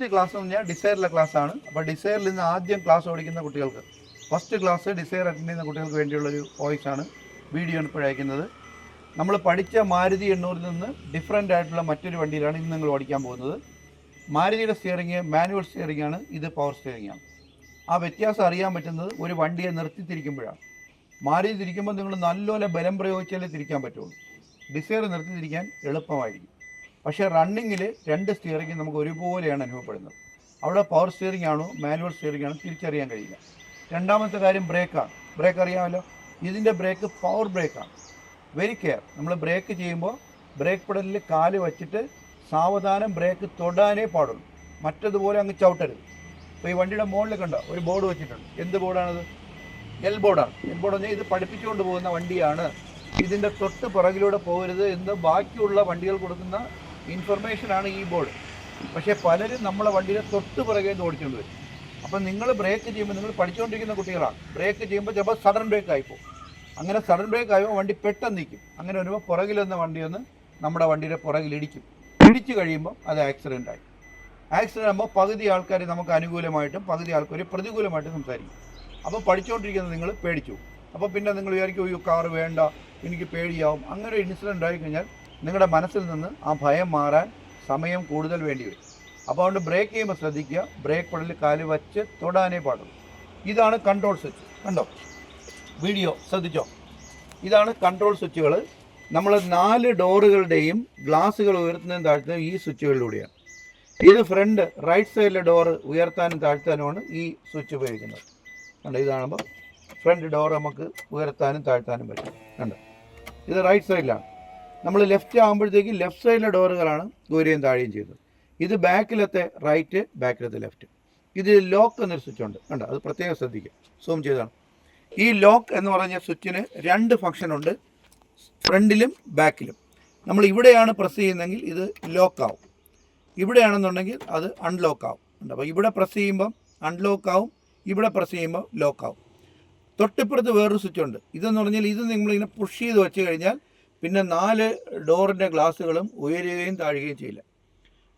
First class എന്ന് പറഞ്ഞാൽ ഡിസയറിലെ ക്ലാസ്സാണ്. അപ്പോൾ ഡിസയറിൽ നിന്ന് ആദ്യം ക്ലാസ് ഓടിക്കുന്ന കുട്ടികൾക്ക് ഫസ്റ്റ് ക്ലാസ് ഡിസയർ അറ്റൻഡ് ചെയ്യുന്ന കുട്ടികൾക്ക് വേണ്ടിയുള്ളൊരു വോയിസാണ് വീഡിയോ ഇപ്പോൾ അയക്കുന്നത്. നമ്മൾ പഠിച്ച മാരുതി 800 നിന്ന് ഡിഫറൻ്റ് ആയിട്ടുള്ള മറ്റൊരു വണ്ടിയിലാണ് ഇന്ന് നിങ്ങൾ ഓടിക്കാൻ പോകുന്നത്. മാരുതിയുടെ സ്റ്റിയറിംഗ് മാനുവൽ സ്റ്റിയറിംഗ് ആണ്, ഇത് പവർ സ്റ്റിയറിംഗ് ആണ്. ആ വ്യത്യാസം അറിയാൻ പറ്റുന്നത് ഒരു വണ്ടിയെ നിർത്തി തിരിക്കുമ്പോഴാണ്. മാരുതി തിരിക്കുമ്പോൾ നിങ്ങൾ നല്ലപോലെ ബലം പ്രയോഗിച്ചാലേ തിരിക്കാൻ പറ്റുള്ളൂ. ഡിസയർ നിർത്തി തിരിക്കാൻ എളുപ്പമായിരിക്കും. പക്ഷേ റണ്ണിങ്ങിൽ രണ്ട് സ്റ്റിയറിംഗ് നമുക്ക് ഒരുപോലെയാണ് അനുഭവപ്പെടുന്നത്. അവിടെ പവർ സ്റ്റിയറിംഗ് ആണോ മാനുവൽ സ്റ്റിയറിംഗ് ആണോ തിരിച്ചറിയാൻ കഴിയില്ല. രണ്ടാമത്തെ കാര്യം ബ്രേക്കാണ്. ബ്രേക്ക് അറിയാമല്ലോ, ഇതിൻ്റെ ബ്രേക്ക് പവർ ബ്രേക്കാണ്. Very care. നമ്മൾ ബ്രേക്ക് ചെയ്യുമ്പോൾ ബ്രേക്ക് പെഡലിൽ കാല് വച്ചിട്ട് സാവധാനം ബ്രേക്ക് തൊടാനേ പാടുള്ളൂ, മറ്റതുപോലെ അങ്ങ് ചവിട്ടരുത്. അപ്പോൾ ഈ വണ്ടിയുടെ മുകളിൽ കണ്ടോ ഒരു ബോർഡ് വെച്ചിട്ടുണ്ട്. എന്ത് ബോർഡാണത്? എൽ ബോർഡാണ്. എൽ ബോർഡ് പറഞ്ഞാൽ ഇത് പഠിപ്പിച്ചുകൊണ്ട് പോകുന്ന വണ്ടിയാണ്, ഇതിൻ്റെ തൊട്ട് പുറകിലൂടെ പോകരുത് എന്ന് ബാക്കിയുള്ള വണ്ടികൾ കൊടുക്കുന്ന ഇൻഫർമേഷനാണ് ഈ ബോർഡ്. പക്ഷേ പലരും നമ്മളെ വണ്ടിയുടെ തൊട്ട് പുറകെ ഓടിച്ചുകൊണ്ട് വരും. അപ്പം നിങ്ങൾ ബ്രേക്ക് ചെയ്യുമ്പോൾ നിങ്ങൾ പഠിച്ചുകൊണ്ടിരിക്കുന്ന കുട്ടികളാണ്. ബ്രേക്ക് ചെയ്യുമ്പോൾ ചിലപ്പോൾ സഡൻ ബ്രേക്ക് ആയിപ്പോൾ. അങ്ങനെ സഡൻ ബ്രേക്ക് ആയപ്പോൾ വണ്ടി പെട്ടെന്ന് നിൽക്കും. അങ്ങനെ വരുമ്പോൾ പുറകിലെന്ന വണ്ടി ഒന്ന് നമ്മുടെ വണ്ടിയുടെ പുറകിലിടിക്കും. ഇടിച്ചു കഴിയുമ്പോൾ അത് ആക്സിഡൻ്റ് ആയി. ആക്സിഡൻ്റ് ആകുമ്പോൾ പകുതി ആൾക്കാർ നമുക്ക് അനുകൂലമായിട്ടും പകുതി ആൾക്കാർ പ്രതികൂലമായിട്ടും സംസാരിക്കും. അപ്പോൾ പഠിച്ചുകൊണ്ടിരിക്കുന്നത് നിങ്ങൾ പേടിച്ചു. അപ്പോൾ പിന്നെ നിങ്ങൾ വിചാരിക്കും അയ്യോ കാറ് വേണ്ട, എനിക്ക് പേടിയാവും. അങ്ങനെ ഒരു ഇൻസിഡൻ്റ് ആയിക്കഴിഞ്ഞാൽ നിങ്ങളുടെ മനസ്സിൽ നിന്ന് ആ ഭയം മാറാൻ സമയം കൂടുതൽ വേണ്ടി വരും. അപ്പോൾ അതുകൊണ്ട് ബ്രേക്ക് ചെയ്യുമ്പോൾ ശ്രദ്ധിക്കുക, ബ്രേക്ക് പെഡലിൽ കാല് വച്ച് തൊടാനേ പാടുള്ളൂ. ഇതാണ് കൺട്രോൾ സ്വിച്ച്. കണ്ടോ, വീഡിയോ ശ്രദ്ധിച്ചോ? ഇതാണ് കൺട്രോൾ സ്വിച്ചുകൾ. നമ്മൾ 4 ഡോറുകളുടെയും ഗ്ലാസുകൾ ഉയർത്തുന്നതും താഴ്ത്തുന്നതും ഈ സ്വിച്ചുകളിലൂടെയാണ്. ഇത് ഫ്രണ്ട് റൈറ്റ് സൈഡിലെ ഡോറ് ഉയർത്താനും താഴ്ത്താനുമാണ് ഈ സ്വിച്ച് ഉപയോഗിക്കുന്നത്. കണ്ടോ, ഇത് കാണുമ്പോൾ ഫ്രണ്ട് ഡോർ നമുക്ക് ഉയർത്താനും താഴ്ത്താനും പറ്റും. കണ്ടോ, ഇത് റൈറ്റ് സൈഡിലാണ്. നമ്മൾ ലെഫ്റ്റ് ആകുമ്പോഴത്തേക്ക് ലെഫ്റ്റ് സൈഡിലെ ഡോറുകളാണ് ഉയരുകയും താഴുകയും ചെയ്തത്. ഇത് ബാക്കിലത്തെ റൈറ്റ്, ബാക്കിലത്തെ ലെഫ്റ്റ്. ഇത് ലോക്ക് എന്നൊരു സ്വിച്ച് ഉണ്ട്. കണ്ടോ, അത് പ്രത്യേകം ശ്രദ്ധിക്കുക. സൂം ചെയ്താണ്. ഈ ലോക്ക് എന്ന് പറഞ്ഞ സ്വിച്ചിന് 2 ഫംഗ്ഷൻ ഉണ്ട്, ഫ്രണ്ടിലും ബാക്കിലും. നമ്മൾ ഇവിടെയാണ് പ്രസ് ചെയ്യുന്നതെങ്കിൽ ഇത് ലോക്കാവും, ഇവിടെയാണെന്നുണ്ടെങ്കിൽ അത് അൺലോക്കാവും. അപ്പോൾ ഇവിടെ പ്രസ് ചെയ്യുമ്പം അൺലോക്കാവും, ഇവിടെ പ്രസ് ചെയ്യുമ്പോൾ ലോക്കാവും. തൊട്ടിപ്പുറത്ത് വേറൊരു സ്വിച്ച് ഉണ്ട്. ഇതെന്ന് പറഞ്ഞാൽ ഇത് നിങ്ങളിങ്ങനെ പുഷ് ചെയ്ത് വെച്ച് കഴിഞ്ഞാൽ പിന്നെ 4 ഡോറിൻ്റെ ഗ്ലാസ്സുകളും ഉയരുകയും താഴുകയും ചെയ്യില്ല.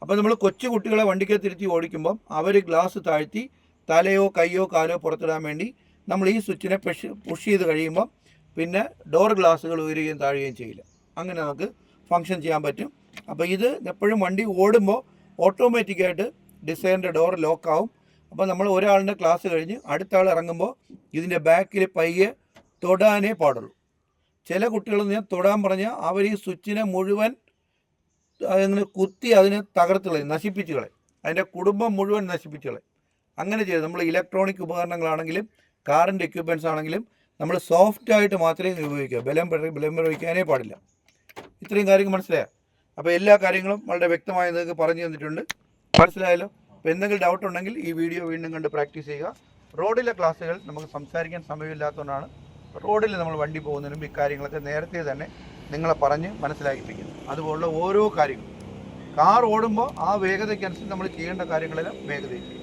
അപ്പോൾ നമ്മൾ കൊച്ചു കുട്ടികളെ വണ്ടിക്ക് തിരുത്തി ഓടിക്കുമ്പം അവർ ഗ്ലാസ് താഴ്ത്തി തലയോ കയ്യോ കാലോ പുറത്തിടാൻ വേണ്ടി നമ്മൾ ഈ സ്വിച്ചിനെ പുഷ് ചെയ്ത് കഴിയുമ്പം പിന്നെ ഡോർ ഗ്ലാസ്സുകൾ ഉയരുകയും താഴുകയും ചെയ്യില്ല. അങ്ങനെ നമുക്ക് ഫങ്ഷൻ ചെയ്യാൻ പറ്റും. അപ്പോൾ ഇത് എപ്പോഴും വണ്ടി ഓടുമ്പോൾ ഓട്ടോമാറ്റിക്കായിട്ട് ഡിസൈറിൻ്റെ ഡോർ ലോക്കാവും. അപ്പോൾ നമ്മൾ ഒരാളുടെ ക്ലാസ് കഴിഞ്ഞ് അടുത്ത ആൾ ഇറങ്ങുമ്പോൾ ഇതിൻ്റെ ബാക്കിൽ പയ്യെ തൊടാനേ പാടുള്ളൂ. ചില കുട്ടികളെന്ന് ഞാൻ തൊടാൻ പറഞ്ഞാൽ അവർ ഈ സ്വിച്ചിനെ മുഴുവൻ അതിങ്ങനെ കുത്തി അതിനെ തകർത്ത് കളയും, നശിപ്പിച്ച് കളയും, അതിൻ്റെ കുടുംബം മുഴുവൻ നശിപ്പിച്ച് കളയും. അങ്ങനെ ചെയ്ത് നമ്മൾ ഇലക്ട്രോണിക് ഉപകരണങ്ങളാണെങ്കിലും കാറിൻ്റെ എക്യുപ്മെൻറ്റ്സ് ആണെങ്കിലും നമ്മൾ സോഫ്റ്റായിട്ട് മാത്രമേ ഉപയോഗിക്കുക, ബലം പ്രയോഗിക്കാനേ പാടില്ല. ഇത്രയും കാര്യങ്ങൾ മനസ്സിലായോ? അപ്പോൾ എല്ലാ കാര്യങ്ങളും വളരെ വ്യക്തമായി നിങ്ങൾക്ക് പറഞ്ഞു തന്നിട്ടുണ്ട്. മനസ്സിലായല്ലോ? അപ്പോൾ എന്തെങ്കിലും ഡൗട്ട് ഉണ്ടെങ്കിൽ ഈ വീഡിയോ വീണ്ടും കണ്ട് പ്രാക്ടീസ് ചെയ്യുക. റോഡിലെ ക്ലാസ്സുകൾ നമുക്ക് സംസാരിക്കാൻ സമയമില്ലാത്തതുകൊണ്ടാണ് റോഡിൽ നമ്മൾ വണ്ടി പോകുന്നതിനും ഇക്കാര്യങ്ങളൊക്കെ നേരത്തെ തന്നെ നിങ്ങളെ പറഞ്ഞ് മനസ്സിലാക്കിപ്പിക്കുന്നു. അതുപോലുള്ള ഓരോ കാര്യങ്ങളും കാർ ഓടുമ്പോൾ ആ വേഗതയ്ക്കനുസരിച്ച് നമ്മൾ ചെയ്യേണ്ട കാര്യങ്ങളെല്ലാം വേഗതയിൽ ചെയ്യും.